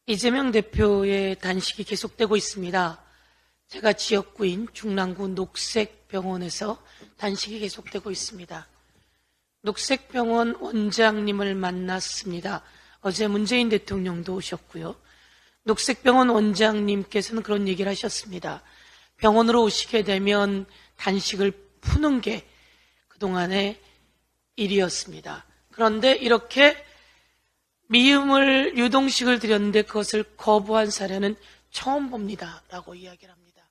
이재명 대표의 단식이 계속되고 있습니다. 제가 지역구인 중랑구 녹색병원에서 단식이 계속되고 있습니다. 녹색병원 원장님을 만났습니다. 어제 문재인 대통령도 오셨고요. 녹색병원 원장님께서는 그런 얘기를 하셨습니다. 병원으로 오시게 되면 단식을 푸는 게 그동안의 일이었습니다. 그런데 이렇게 미음을 유동식을 드렸는데 그것을 거부한 사례는 처음 봅니다 라고 이야기를 합니다.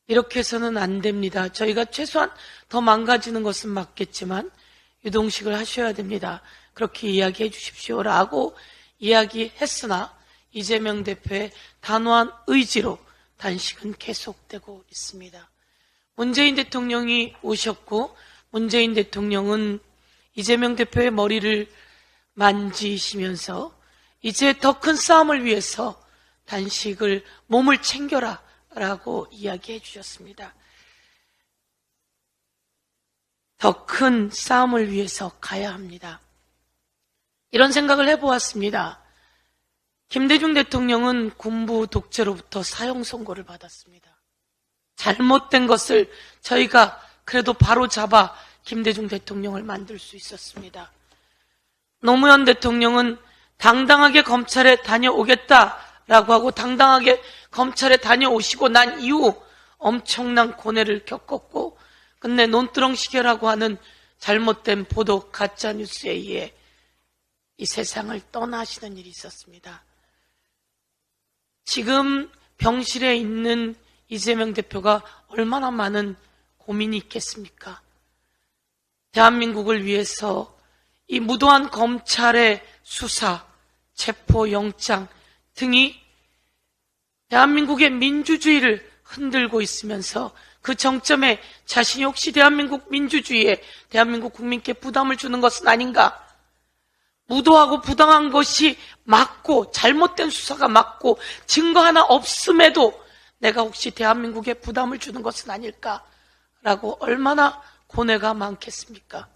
이렇게 해서는 안 됩니다. 저희가 최소한 더 망가지는 것은 맞겠지만 유동식을 하셔야 됩니다. 그렇게 이야기해 주십시오 라고 이야기했으나 이재명 대표의 단호한 의지로 단식은 계속되고 있습니다. 문재인 대통령이 오셨고 문재인 대통령은 이재명 대표의 머리를 만지시면서 이제 더 큰 싸움을 위해서 단식을 몸을 챙겨라 라고 이야기해 주셨습니다. 더 큰 싸움을 위해서 가야 합니다. 이런 생각을 해보았습니다. 김대중 대통령은 군부 독재로부터 사형 선고를 받았습니다. 잘못된 것을 저희가 그래도 바로 잡아 김대중 대통령을 만들 수 있었습니다. 노무현 대통령은 당당하게 검찰에 다녀오겠다라고 하고 당당하게 검찰에 다녀오시고 난 이후 엄청난 고뇌를 겪었고 끝내 논두렁시계라고 하는 잘못된 보도 가짜뉴스에 의해 이 세상을 떠나시는 일이 있었습니다. 지금 병실에 있는 이재명 대표가 얼마나 많은 고민이 있겠습니까? 대한민국을 위해서 이 무도한 검찰의 수사, 체포영장 등이 대한민국의 민주주의를 흔들고 있으면서 그 정점에 자신이 혹시 대한민국 민주주의에 대한민국 국민께 부담을 주는 것은 아닌가? 무도하고 부당한 것이 맞고 잘못된 수사가 맞고 증거 하나 없음에도 내가 혹시 대한민국에 부담을 주는 것은 아닐까라고 얼마나 고뇌가 많겠습니까?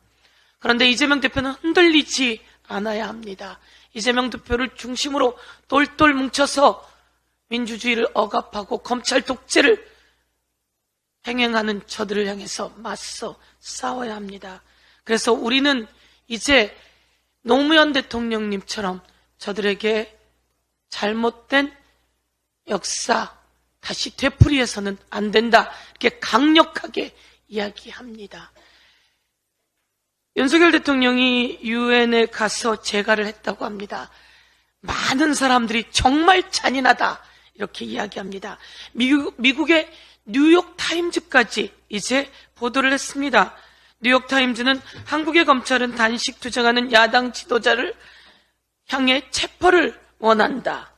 그런데 이재명 대표는 흔들리지 않아야 합니다. 이재명 대표를 중심으로 똘똘 뭉쳐서 민주주의를 억압하고 검찰 독재를 행행하는 저들을 향해서 맞서 싸워야 합니다. 그래서 우리는 이제 노무현 대통령님처럼 저들에게 잘못된 역사 다시 되풀이해서는 안 된다 이렇게 강력하게 이야기합니다. 윤석열 대통령이 유엔에 가서 재가를 했다고 합니다. 많은 사람들이 정말 잔인하다 이렇게 이야기합니다. 미국의 뉴욕타임즈까지 이제 보도를 했습니다. 뉴욕타임즈는 한국의 검찰은 단식 투쟁하는 야당 지도자를 향해 체포를 원한다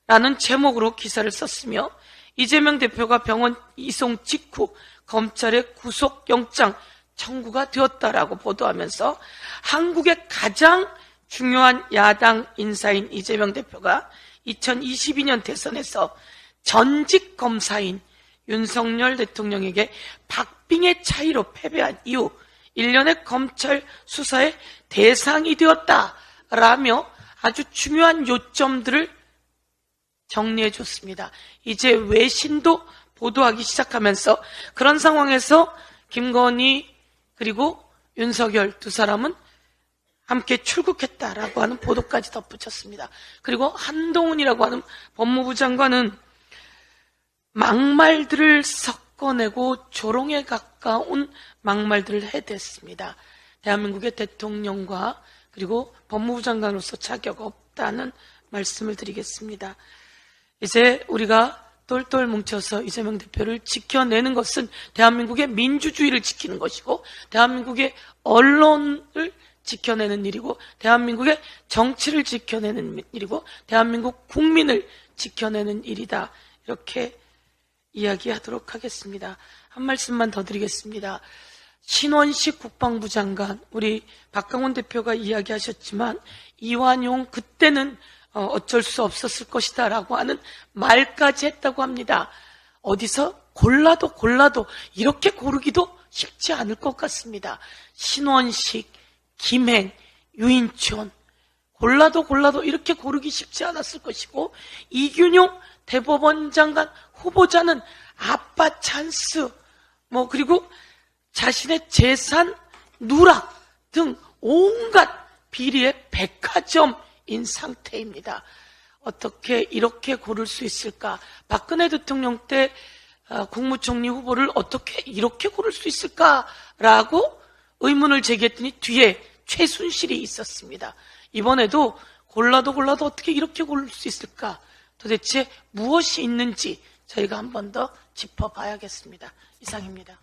라는 제목으로 기사를 썼으며 이재명 대표가 병원 이송 직후 검찰의 구속영장 청구가 되었다라고 보도하면서 한국의 가장 중요한 야당 인사인 이재명 대표가 2022년 대선에서 전직 검사인 윤석열 대통령에게 박빙의 차이로 패배한 이후 1년의 검찰 수사의 대상이 되었다라며 아주 중요한 요점들을 정리해 줬습니다. 이제 외신도 보도하기 시작하면서 그런 상황에서 김건희 그리고 윤석열 두 사람은 함께 출국했다라고 하는 보도까지 덧붙였습니다. 그리고 한동훈이라고 하는 법무부 장관은 막말들을 섞어내고 조롱에 가까운 막말들을 해댔습니다. 대한민국의 대통령과 그리고 법무부 장관으로서 자격 없다는 말씀을 드리겠습니다. 이제 우리가 똘똘 뭉쳐서 이재명 대표를 지켜내는 것은 대한민국의 민주주의를 지키는 것이고 대한민국의 언론을 지켜내는 일이고 대한민국의 정치를 지켜내는 일이고 대한민국 국민을 지켜내는 일이다 이렇게 이야기하도록 하겠습니다. 한 말씀만 더 드리겠습니다. 신원식 국방부 장관 우리 박강원 대표가 이야기하셨지만 이완용 그때는 어쩔 수 없었을 것이다 라고 하는 말까지 했다고 합니다. 어디서 골라도 이렇게 고르기도 쉽지 않을 것 같습니다. 신원식, 김행, 유인촌 골라도 이렇게 고르기 쉽지 않았을 것이고, 이균용 대법원 장관 후보자는 아빠 찬스, 그리고 자신의 재산 누락 등 온갖 비리의 백화점인 상태입니다. 어떻게 이렇게 고를 수 있을까? 박근혜 대통령 때 국무총리 후보를 어떻게 이렇게 고를 수 있을까라고 의문을 제기했더니 뒤에 최순실이 있었습니다. 이번에도 골라도 어떻게 이렇게 고를 수 있을까? 도대체 무엇이 있는지 저희가 한 번 더 짚어봐야겠습니다. 이상입니다.